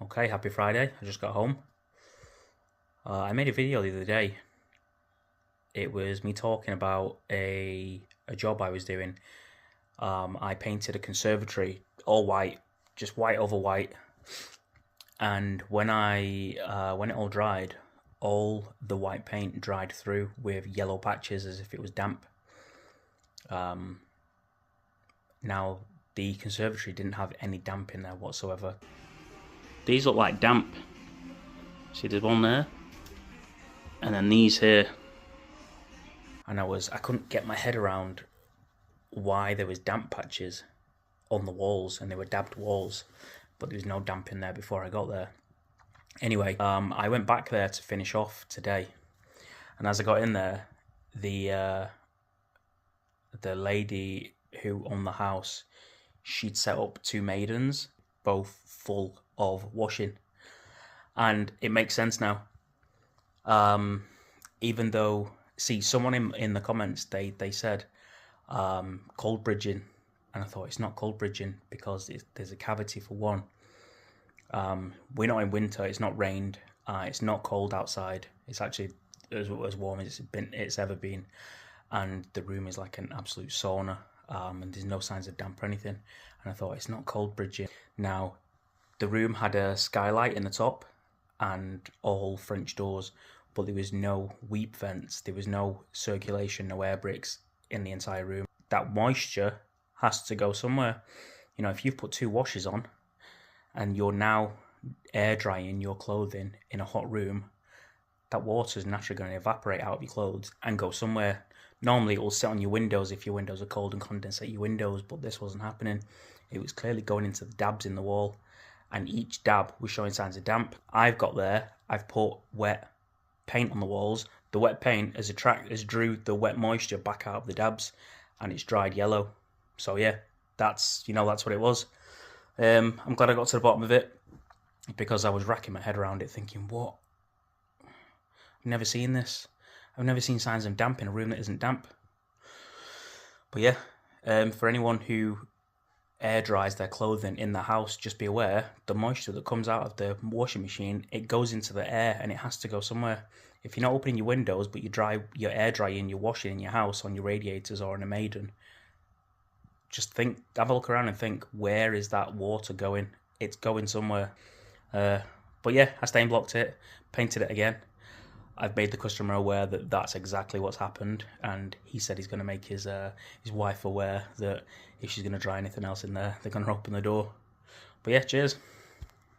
Okay, happy Friday. I just got home. I made a video the other day. It was me talking about a job I was doing. I painted a conservatory all white, just white over white. And when it all dried, all the white paint dried through with yellow patches as if it was damp. Now the conservatory didn't have any damp in there whatsoever. These look like damp. See, there's one there, and then these here. And I couldn't get my head around why there was damp patches on the walls, and they were dabbed walls, but there was no damp in there before I got there. Anyway, I went back there to finish off today, and as I got in there, the lady who owned the house, she'd set up two maidens, both full of washing, and it makes sense now. Even though, see, someone in the comments, they said cold bridging, and I thought it's not cold bridging because there's a cavity for one. We're not in winter, it's not rained, it's not cold outside, it's actually as warm as it's ever been, and the room is like an absolute sauna, and there's no signs of damp or anything, and I thought it's not cold bridging. Now, the room had a skylight in the top and all French doors, but there was no weep vents, there was no circulation, no air breaks in the entire room. That moisture has to go somewhere. You know, if you've put two washes on and you're now air drying your clothing in a hot room, that water is naturally going to evaporate out of your clothes and go somewhere. Normally it will sit on your windows if your windows are cold and condensate your windows, but this wasn't happening. It was clearly going into the dabs in the wall, and each dab was showing signs of damp. I've got there, I've put wet paint on the walls. The wet paint has drew the wet moisture back out of the dabs, and it's dried yellow. So yeah, that's what it was. I'm glad I got to the bottom of it, because I was racking my head around it thinking, what? I've never seen this. I've never seen signs of damp in a room that isn't damp. But yeah, for anyone who air dries their clothing in the house, just be aware, the moisture that comes out of the washing machine, it goes into the air and it has to go somewhere. If you're not opening your windows, but you're air drying, you're washing in your house on your radiators or in a maiden, just have a look around and think, where is that water going? It's going somewhere. But yeah, I stain blocked it, painted it again. I've made the customer aware that that's exactly what's happened, and he said he's going to make his wife aware that if she's going to dry anything else in there, they're going to open the door. But yeah, cheers.